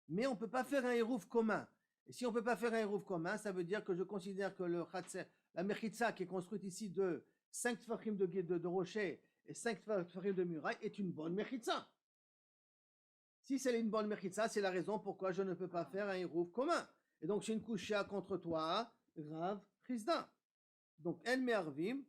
mais on ne peut pas faire un hérouf commun. Et si on ne peut pas faire un hérouf commun, ça veut dire que je considère que le khatser, la mechitza qui est construite ici de 5 tfachim de rocher et 5 tfachim de muraille est une bonne mechitza. Si c'est une bonne mechitza, c'est la raison pourquoi je ne peux pas faire un hérouf commun. Et donc j'ai une coucha contre toi, Rav Chizda. Donc en me'arvim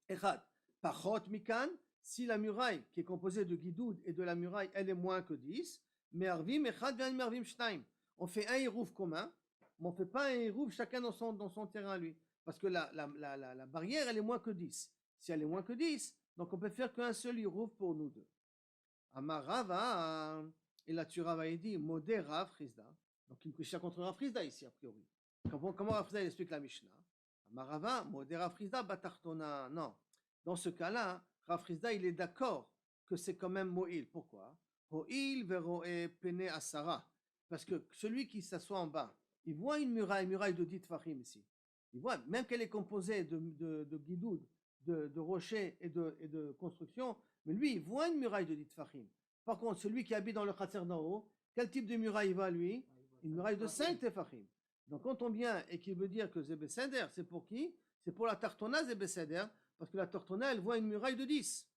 echad. Pachot mikan, si la muraille qui est composée de guidoud et de la muraille, elle est moins que 10, me'arvim echad ve'en me'arvim shnaim. On fait un hérouf commun, mais on ne fait pas un hérouf chacun dans son terrain lui. Parce que la barrière, elle est moins que 10. Si elle est moins que 10, donc on peut faire qu'un seul hérouf pour nous deux. Amarava, et la Turava dit, modé Rav Chizda. Donc il couche contre Rav Chizda ici, a priori. Comment Rav Chizda explique la Mishnah? Amarava, modé Rav Chizda, batartona. Non. Dans ce cas-là, Rav Chizda, il est d'accord que c'est quand même Moïl. Pourquoi? Ho'il veroe pene asara. Parce que celui qui s'assoit en bas, il voit une muraille de 10 tfachim ici. Il voit, même qu'elle est composée de guidoud, de rochers et de construction, mais lui, il voit une muraille de 10 tfachim. Par contre, celui qui habite dans le khatser d'en haut, quel type de muraille il voit lui? Une muraille de 5 tfachim. Donc quand on vient et qu'il veut dire que Zebeseder, c'est pour qui? C'est pour la tartona Zebeseder, parce que la tartona, elle voit une muraille de 10.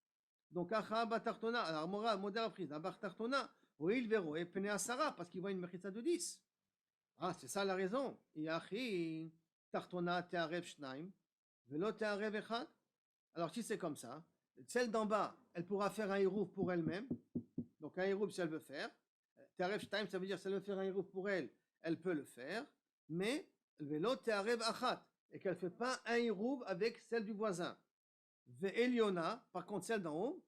Donc, Achaba tartona, alors modèle prise, Abar tartona, il verro, et pene asara, parce qu'il voit une mechitza de 10. Ah, c'est ça la raison. Yachi, tartona te'arev shnaim, velo te'arev echad. Alors, si c'est comme ça, celle d'en bas, elle pourra faire un hérouf pour elle-même. Donc, un hérouf, si elle veut faire. Te'arev shnaim, ça veut dire si elle veut faire un hérouf pour elle, elle peut le faire. Mais, velo te'arev achad, et qu'elle ne fait pas un hérouf avec celle du voisin. Ve'eliona, par contre, celle d'en haut,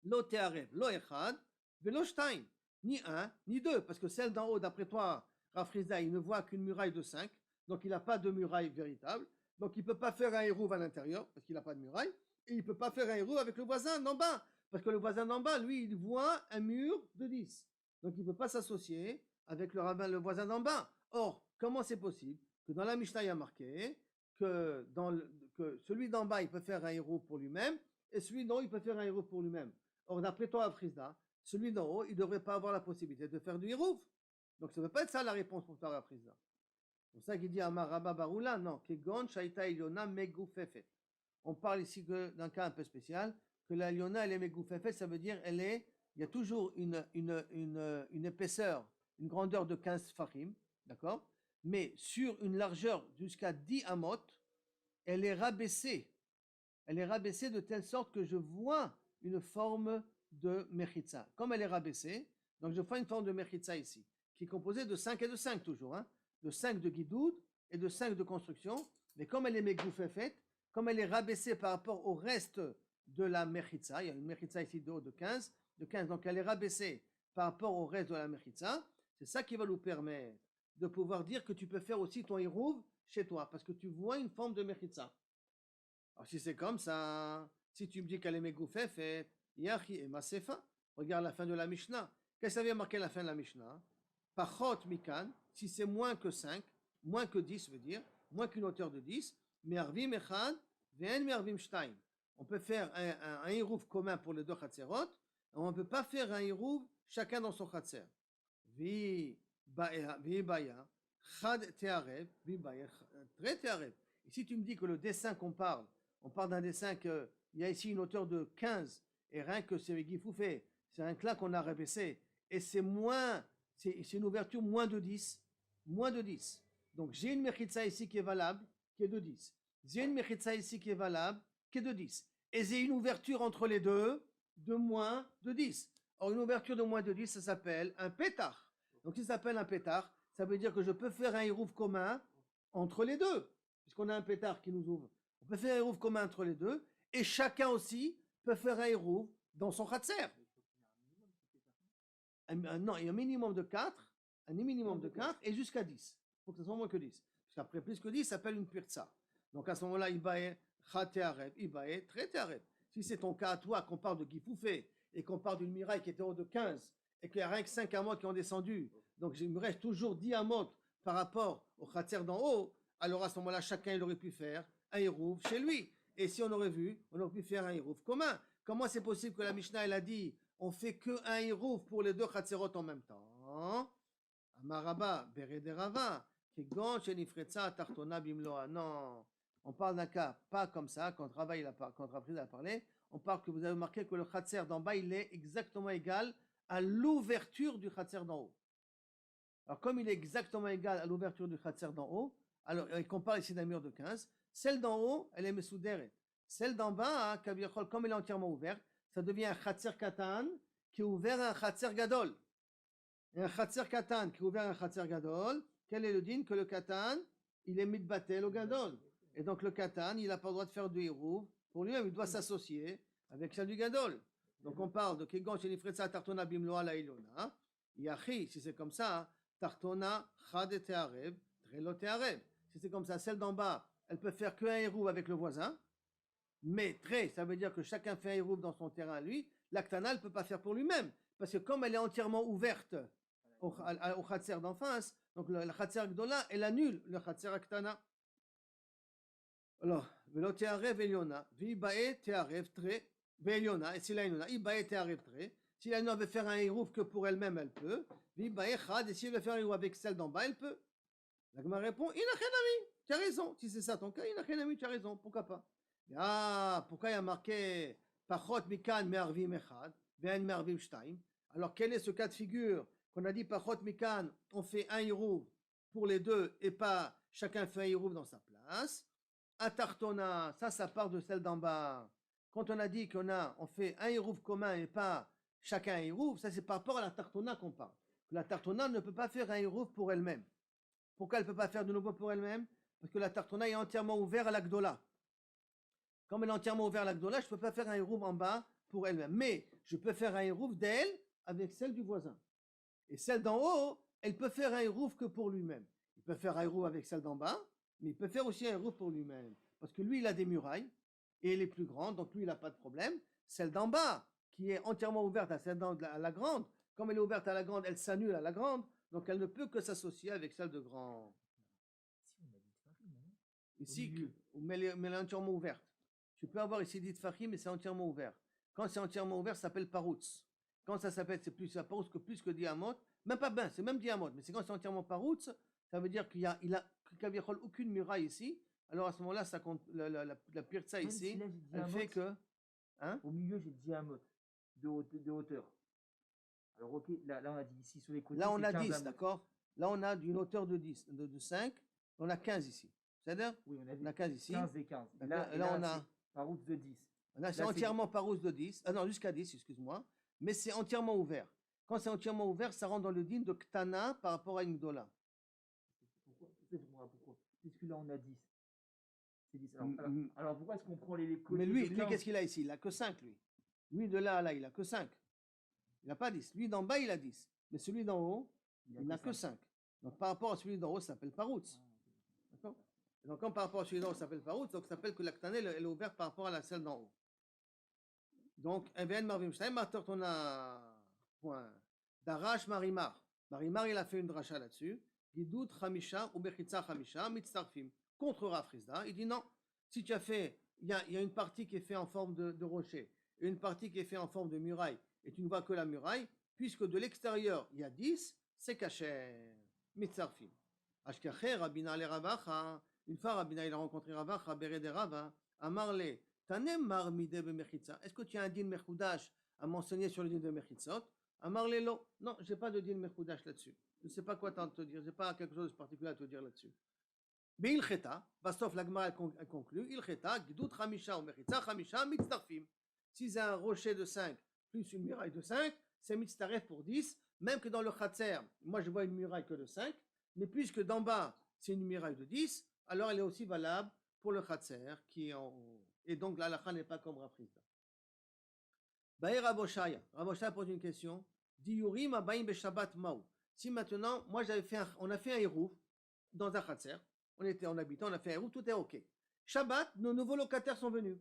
lo te'arev, lo echad, velo shtaim. ni 1, ni 2, parce que celle d'en haut, d'après toi, Rafrizda, il ne voit qu'une muraille de 5, donc il n'a pas de muraille véritable, donc il ne peut pas faire un hérouve à l'intérieur, parce qu'il n'a pas de muraille, et il ne peut pas faire un hérouve avec le voisin d'en bas, parce que le voisin d'en bas, lui, il voit un mur de 10, donc il ne peut pas s'associer avec le voisin d'en bas. Or, comment c'est possible que dans la Mishnah, il y a marqué que, que celui d'en bas, il peut faire un hérouve pour lui-même, et celui d'en haut, il peut faire un hérouve pour lui-même. Or, d'après toi, Rafrizda, celui d'en haut, il ne devrait pas avoir la possibilité de faire du hirouf. Donc ça ne peut pas être ça la réponse pour toi, Rafrizda. C'est pour ça qu'il dit Amar Rabba Baroula, non, Kegon Shaita Ilyona Megoufefet. On parle ici d'un cas un peu spécial, que la Ilyona, elle est Megoufefet, ça veut dire il y a toujours une épaisseur, une grandeur de 15 farim, d'accord? Mais sur une largeur jusqu'à 10 amot, elle est rabaissée. Elle est rabaissée de telle sorte que je vois une forme de mechitza. Comme elle est rabaissée, donc je vois une forme de mechitza ici, qui est composée de 5 et de 5 toujours, hein, de 5 de guidoud et de 5 de construction, mais comme elle est megoufefet, comme elle est rabaissée par rapport au reste de la mechitza, il y a une mechitza ici de haut de 15, donc elle est rabaissée par rapport au reste de la mechitza, c'est ça qui va nous permettre de pouvoir dire que tu peux faire aussi ton hirouv chez toi, parce que tu vois une forme de mechitza. Alors si c'est comme ça, si tu me dis qu'elle est megoufefet, yachi et masefa, regarde la fin de la Mishnah. Qu'est-ce que ça vient marquer la fin de la Mishnah? Pachot mikan, si c'est moins que 5, moins que 10 veut dire, moins qu'une hauteur de 10, me'arvim echad, ve'en me'arvim shtaim. On peut faire un hirouv commun pour les deux chatzerot, on ne peut pas faire un hirouv chacun dans son chatzer. Vi baya, chad te'arev, vi baya, tre te'arev. Et si tu me dis que le dessin qu'on parle, on parle d'un dessin qu'il y a ici une hauteur de 15, et rien que c'est Gifoufé, c'est un clan qu'on a rabaissé, et c'est moins, c'est une ouverture moins de 10, moins de 10. Donc j'ai une mechitza ici qui est valable, qui est de 10. J'ai une mechitza ici qui est valable, qui est de 10. Et j'ai une ouverture entre les deux de moins de 10. Or, une ouverture de moins de 10, ça s'appelle un pétard. Donc, si ça s'appelle un pétard, ça veut dire que je peux faire un hirouf commun entre les deux, puisqu'on a un pétard qui nous ouvre. On peut faire un hirouf commun entre les deux, et chacun aussi peut faire un hirouf dans son khatser. Non, il y a un minimum de 4, un minimum de 4, et jusqu'à 10. Il faut que ce soit moins que 10. Parce qu'après plus que 10, ça s'appelle une pirtsa. Donc à ce moment-là, Ibae, Khatearet, Ibae, Tretearet. Si c'est ton cas à toi, qu'on parle de Gifoufé, et qu'on parle d'une muraille qui était haut de 15, et qu'il y a rien que 5 amotes qui ont descendu, donc il me reste toujours 10 amotes par rapport au Khater d'en haut, alors à ce moment-là, chacun il aurait pu faire un hirouf chez lui. Et si on aurait vu, on aurait pu faire un hirouf commun. Comment c'est possible que la Mishnah, elle a dit on fait que un hirouf pour les deux chatzerot en même temps? Amaraba, Berederava, Kegon, Shenifretza, Tartona, Bimloa. Non, on parle d'un cas, pas comme ça, quand Rafrizda a parlé, on parle que vous avez remarqué que le chatzer d'en bas, il est exactement égal à l'ouverture du chatzer d'en haut. Alors, comme il est exactement égal à l'ouverture du chatzer d'en haut, alors, et qu'on parle ici d'un mur de 15, celle d'en haut, elle est mesouderet. Celle d'en bas, hein, comme elle est entièrement ouverte, ça devient un chatzer katan qui est ouvert à un chatzer gadol. Et un chatzer katan qui est ouvert à un chatzer gadol, quel est le din? Que le katan, il est mitbatel au gadol. Et donc le katan, il n'a pas le droit de faire du hirouv pour lui-même, il doit s'associer avec celle du gadol. Donc on parle de kegon shenifretza tartona bimloa la ilona. Yachi, si c'est comme ça, tartona chad tearev, trelo tearev. Si c'est comme ça, celle d'en bas, elle peut faire qu'un hirouv avec le voisin. Mais très, ça veut dire que chacun fait un hirouv dans son terrain à lui. L'aktana, elle ne peut pas faire pour lui-même. Parce que comme elle est entièrement ouverte au khatser d'en face, donc le khatser gdola, elle annule le khatser aktana. Alors, velo tearev eliona, vibae tearev tre, eliona, et si la eliona, ibae tearev tre, si la eliona veut faire un hirouv que pour elle-même, elle peut, vibae chad, et si elle veut faire un hirouv avec celle d'en bas, elle peut. La Gemara répond, inachenami, tu as raison, si c'est ça ton cas, inachenami, tu as raison, pourquoi pas? Ah, pourquoi il y a marqué Pachot mikan me'arvim echad, ve'en me'arvim shtaim? Alors quel est ce cas de figure qu'on a dit Pachot mikan, on fait un hirouv pour les deux et pas chacun fait un hirouv dans sa place? Atartona, ça part de celle d'en bas. Quand on a dit on fait un hirouv commun et pas chacun un hirouv, ça c'est par rapport à la tartona qu'on parle. La tartona ne peut pas faire un hirouv pour elle-même. Pourquoi elle ne peut pas faire de nouveau pour elle-même? Parce que la tartona est entièrement ouverte à la gdola. Comme elle est entièrement ouverte à la gdola, je ne peux pas faire un hirouv en bas pour elle-même. Mais je peux faire un hirouv d'elle avec celle du voisin. Et celle d'en haut, elle peut faire un hérouf que pour lui-même. Il peut faire un hérouf avec celle d'en bas, mais il peut faire aussi un hérouf pour lui-même. Parce que lui, il a des murailles, et elle est plus grande, donc lui, il n'a pas de problème. Celle d'en bas, qui est entièrement ouverte à celle à la grande, comme elle est ouverte à la grande, elle s'annule à la grande, donc elle ne peut que s'associer avec celle de grande. Ici, mais elle est entièrement ouverte. Tu peux avoir ici dit Fahim, mais c'est entièrement ouvert. Quand c'est entièrement ouvert, ça s'appelle Paroutz. Quand ça s'appelle, c'est plus Paroutz que plus que Diamot. Même pas ben, c'est même Diamot, mais c'est quand c'est entièrement Paroutz, ça veut dire qu'il a aucune muraille ici. Alors à ce moment-là, ça compte, la pire de ça ici, Si là, elle fait que. Hein? Au milieu, j'ai Diamot de hauteur. Alors, ok, là, on a dit ici sur les côtés. Là, on a 10, d'accord? Là, on a d'une hauteur de 10, de 5, on a 15 ici. C'est-à-dire? Oui, on a 15 ici. 15 et 15. Là, on a. Paroutz de 10. Là, c'est entièrement Paroutz de 10. Ah non, jusqu'à 10, excuse-moi. Mais c'est entièrement ouvert. Quand c'est entièrement ouvert, ça rentre dans le din de Ktana par rapport à une Gdola. Pourquoi? Puisque là, on a 10. C'est 10. Alors pourquoi est-ce qu'on prend les côtés? Mais lui qu'est-ce qu'il a ici? Il n'a que 5, lui. Lui, de là à là, il n'a que 5. Il n'a pas 10. Lui, d'en bas, il a 10. Mais celui d'en haut, il n'a que 5. Donc, par rapport à celui d'en haut, ça s'appelle Paroutz. D'accord? Donc, comme par rapport à celui d'en haut, ça s'appelle Paroutz, donc ça s'appelle que la Ktana, elle est ouverte par rapport à la celle d'en haut. Donc, Eben Marvim Shtaim, Martor, on a point. Darash Marimar. Marimar, il a fait une dracha là-dessus. Gidout Chamisha ou Bechitza Chamisha, Mitzarfim. Contre Rav Chizda, il dit non. Si tu as fait, il y a une partie qui est faite en forme de rocher, et une partie qui est faite en forme de muraille, et tu ne vois que la muraille, puisque de l'extérieur il y a 10, c'est caché. Mitzarfim. Ashkaché, Rabina le Ravacha. Une fois, Rabina, il a rencontré Ravacha, Beret de Rava, Amarle. Est-ce que tu as un din mechoudash à m'enseigner sur le din de mechitzot? Amar Lelo, non, je n'ai pas de din mechoudash là-dessus. Je ne sais pas quoi te dire, je n'ai pas quelque chose de particulier à te dire là-dessus. Mais il cheta, Bastof l'agma elle conclut, il cheta, gdout chamisha ou mechitza chamisha mitztarfim. Si c'est un rocher de 5 plus une muraille de 5, c'est mitztaref pour 10, même que dans le khatser, moi je vois une muraille que de 5, mais puisque d'en bas c'est une muraille de 10, alors elle est aussi valable pour le khatser qui est en haut. Et donc l'halakha n'est pas comme Rav Chizda. Baï Raboshaya pose une question. Diyurim abayim beshabbat maou. Si maintenant, moi on a fait un hérouf dans un khatser, on était en habitant, on a fait un hérouf, tout est ok. Shabbat, nos nouveaux locataires sont venus.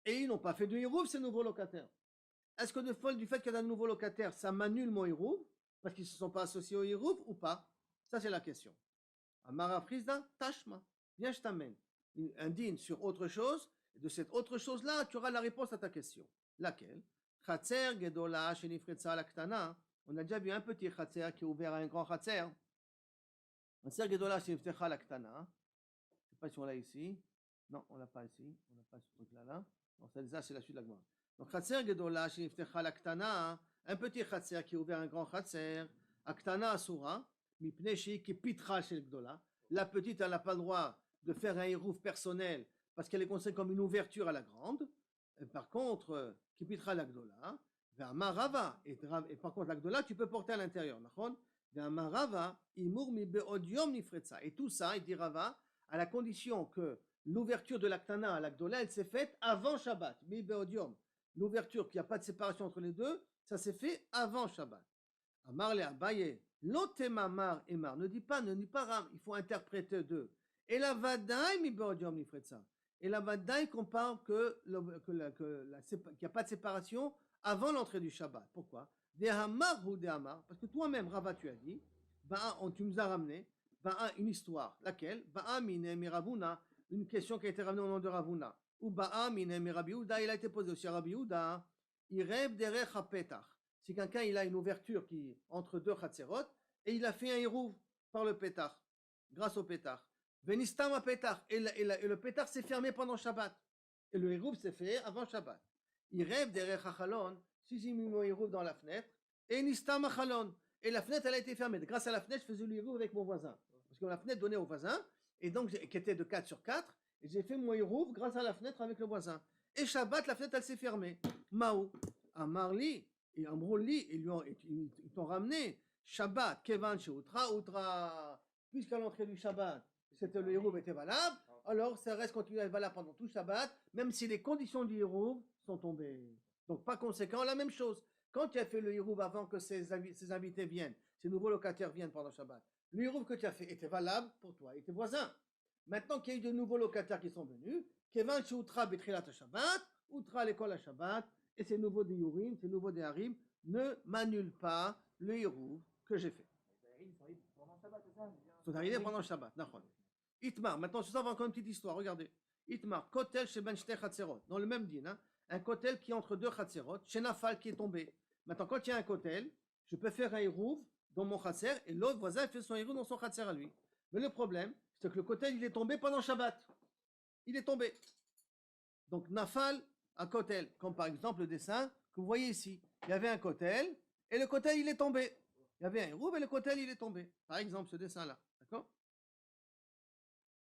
Et ils n'ont pas fait de hérouf, ces nouveaux locataires. Est-ce que du fait qu'il y a un nouveau locataire, ça m'annule mon hérouf, parce qu'ils ne se sont pas associés au hérouf ou pas? Ça c'est la question. Amar Rav Chizda, tashma. Viens, je t'amène un din sur autre chose. Et de cette autre chose-là, tu auras la réponse à ta question. Laquelle? Khatser gedola shenifretza laktana. On a déjà vu un petit khatser qui est ouvert à un grand khatser. Khatser gedola shenifretza laktana. Je ne sais pas si on l'a ici. Non, on l'a pas ici. On n'a pas ce truc-là. Donc ça, c'est la suite de la Gemara. Donc Khatser gedola shenifretza laktana. Un petit khatser qui est ouvert à un grand khatser. Aktana asura. Mipne ki pitra shel gedola. La petite, elle n'a pas le droit de faire un hérouf personnel parce qu'elle est considérée comme une ouverture à la grande. Et par contre, qui pitera l'agdola, vers marava, et par contre l'agdola, tu peux porter à l'intérieur. Vers marava, imur mi beodium nifretza. Et tout ça, il dit Rava, à la condition que l'ouverture de l'Aktana à l'agdola, elle s'est faite avant Shabbat. Mi beodium. L'ouverture, qu'il n'y a pas de séparation entre les deux, ça s'est fait avant Shabbat. Amar le Abaye, l'otemamar emar. Ne dis pas Ram, il faut interpréter deux. Et la vadaï mi beodium nifretza. Et la vadaï compare qu'il n'y a pas de séparation avant l'entrée du Shabbat. Pourquoi? Dehamar ou Dehamar, parce que toi-même, Rava, tu as dit, tu nous as ramené une histoire. Laquelle? Ba'a mine miravuna, une question qui a été ramenée au nom de Ravuna. Ou Ba'a mine mirabiouda, il a été posé aussi à Rabiouda. Il rêve derech petach. Si quelqu'un il a une ouverture qui entre deux chatzerot et il a fait un hérouv par le pétach, grâce au pétach. Venistam a pétach, et le pétach s'est fermé pendant Shabbat. Et le hérouv s'est fait avant Shabbat. Il rêve derech hachalon, si j'ai mis mon hérouv dans la fenêtre, et nistam hachalon, et la fenêtre elle a été fermée. Grâce à la fenêtre, je faisais le hérouv avec mon voisin. Parce que la fenêtre donnait au voisin, et donc qui était de 4 sur 4, et j'ai fait mon hérouv grâce à la fenêtre avec le voisin. Et Shabbat, la fenêtre elle s'est fermée. Maou, Amarli, et Amroli, ils t'ont ramené Shabbat, Kevan Outra, puisqu'à l'entrée du Shabbat, c'était le hérouv était valable, alors ça reste continué à être valable pendant tout Shabbat, même si les conditions du hérouv sont tombées. Donc par conséquent, la même chose. Quand tu as fait le hérouv avant que ces invités viennent, ces nouveaux locataires viennent pendant Shabbat, le hirouf que tu as fait était valable pour toi et tes voisins. Maintenant qu'il y a eu de nouveaux locataires qui sont venus, Kevan Shoutra Betrilat Shabbat, Outra l'école à Shabbat, et ces nouveaux Diurim, ces nouveaux Deharim ne m'annulent pas le hirouf que j'ai fait. Pendant Shabbat, c'est ça? Ils sont arrivés pendant Shabbat, d'accord. Itmar, maintenant ce soir, on va encore une petite histoire, regardez. Itmar, Kotel chez Ben Shtei Chatzerot, dans le même din, hein, un Kotel qui est entre deux Chatzerot, chez Nafal qui est tombé. Maintenant, quand il y a un Kotel, je peux faire un hirouf dans mon Chatzer et l'autre voisin fait son hirouf dans son Chatzer à lui. Mais le problème, c'est que le Kotel, il est tombé pendant Shabbat. Il est tombé. Donc, Nafal à Kotel, comme par exemple le dessin que vous voyez ici. Il y avait un Kotel et le Kotel, il est tombé. Il y avait un hirouf et le Kotel, il est tombé. Par exemple, ce dessin-là. D'accord?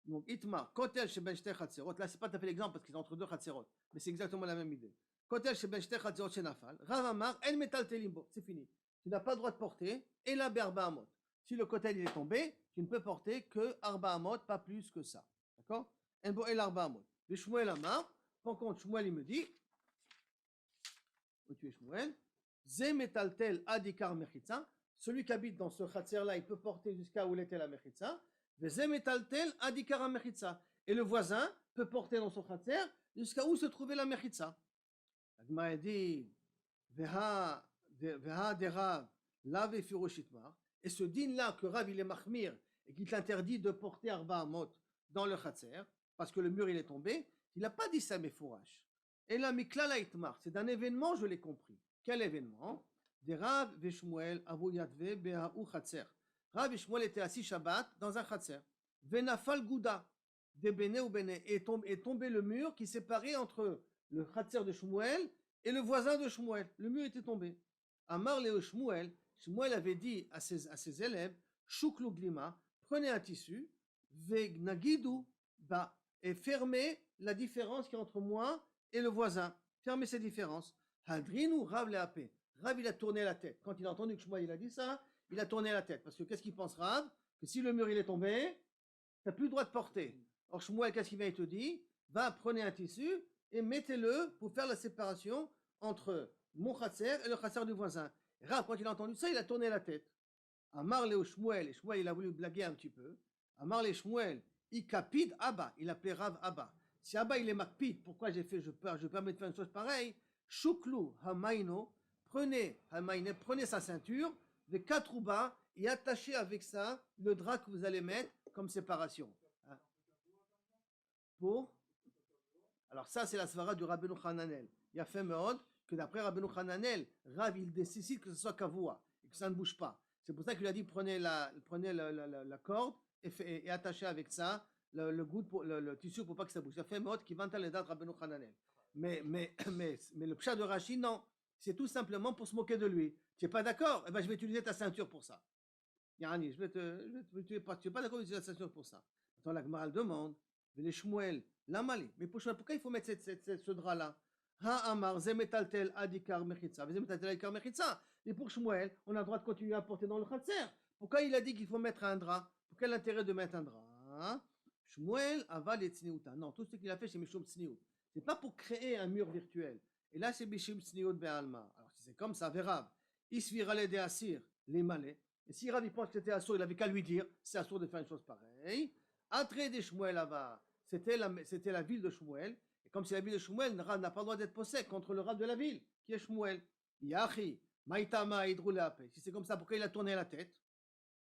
Donc, Itmar, Kotel chez Ben Shtei Chatzerot, là, c'est pas tout à fait l'exemple parce qu'ils sont entre deux Chatzerot, mais c'est exactement la même idée. Kotel chez Ben Shtei Chatzerot chez Nafal, Rav Amar, El Metal Telimbo, c'est fini. Tu n'as pas le droit de porter, et la Berba Amot. Si le Kotel il est tombé, tu ne peux porter que Arba Amot, pas plus que ça. D'accord? Enbo El Arba Amot. Le Shmuel Amar, par contre, Shmuel il me dit, où tu es Shmuel, Ze Metaltel Adikar Mechitza, celui qui habite dans ce Chatzer là, il peut porter jusqu'à où il était la Mechitza. Et le voisin peut porter dans son khatser jusqu'à où se trouvait la mechitza. La Gemara dit, et ce din là que Rav il est mahmir et qu'il t'interdit de porter arba amot dans le khatser parce que le mur il est tombé, il n'a pas dit ça mais fourrache. Et là miklala itmar, c'est d'un événement je l'ai compris. Quel événement? De Rav veshmuel avu yadve be'ha'u khatser. Rav et Shmuel étaient assis Shabbat dans un Khatser. Venafal Gouda, de Béné ou Béné, et tombé le mur qui séparait entre le Khatser de Shmuel et le voisin de Shmuel. Le mur était tombé. Amar Léo Shmuel, Shmuel avait dit à ses élèves, Chouklu Glima, prenez un tissu, Vegnagidou, et fermez la différence qui est entre moi et le voisin. Fermez ces différences. Hadrinu Rav Leapé. Rav il a tourné la tête. Quand il a entendu que Shmuel il a dit ça, il a tourné la tête. Parce que qu'est-ce qu'il pense Rav? Que si le mur il est tombé, tu n'as plus le droit de porter. Or Shmuel, qu'est-ce qu'il vient? Il te dit, va, prenez un tissu et mettez-le pour faire la séparation entre mon khatser et le khatser du voisin. Rav, quand il a entendu ça, il a tourné la tête. Amar le Shmuel, et Shmuel il a voulu blaguer un petit peu. Amar le Shmuel, il capide Abba, il appelait Rav Abba. Si Abba il est makpid, pourquoi je permets de faire une chose pareille? Shuklu hamaino, prenez sa ceinture, de 4 rouba, et attachez avec ça le drap que vous allez mettre comme séparation. Pour Alors ça c'est la svara du Rabbeinu Hananel. Il y a fait Meod que d'après Rabbeinu Hananel, Rav il décide que ce soit kavua et que ça ne bouge pas. C'est pour ça qu'il a dit prenez la corde et attachez avec ça le tissu pour pas que ça bouge. Il y a fait Meod qui vante les dates Rabbeinu Hananel. Mais le pshat de Rashi, non. C'est tout simplement pour se moquer de lui. Tu n'es pas d'accord? Eh ben, je vais utiliser ta ceinture pour ça. Yani, tu n'es pas d'accord d'utiliser ta ceinture pour ça. Attends, la Gemara demande, les Shmuel, la Mali. Mais pourquoi il faut mettre ce drap-là? Ha Amar, Zemetaltel, Adikar, Mechitza. Zemetaltel, Adikar, Mechitza. Et pour Shmuel, on a le droit de continuer à porter dans le Khatser. Pourquoi il a dit qu'il faut mettre un drap? Pour quel intérêt de mettre un drap? Shmuel, aval et tsniouta. Non, tout ce qu'il a fait, c'est Mishum Tsniout. C'est pas pour créer un mur virtuel. Et là, c'est Mishum Tsniout Be'alma. Alors, si c'est comme ça, verra. Isvirale de Asir, les malais. Et si Rav pense que c'était assourd, il avait qu'à lui dire, c'est assourd de faire une chose pareille. Atre de Shmuel là-bas, c'était la ville de Shmuel. Et comme c'est la ville de Shmuel, Rav n'a pas le droit d'être possède contre le Rav de la ville, qui est Shmuel. Yachi, Maïtama, Idroulape. Si c'est comme ça, pourquoi il a tourné la tête?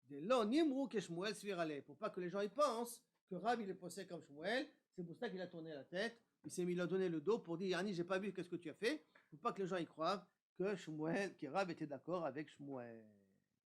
De là, Nimrou que Shmuel svirale. Pour pas que les gens y pensent que Rav il est possède comme Shmuel, c'est pour ça qu'il a tourné la tête. Il a donné le dos pour dire, Yani, j'ai pas vu qu'est-ce que tu as fait. Pour pas que les gens y croient que Shmuel, que Rav était d'accord avec Shmuel.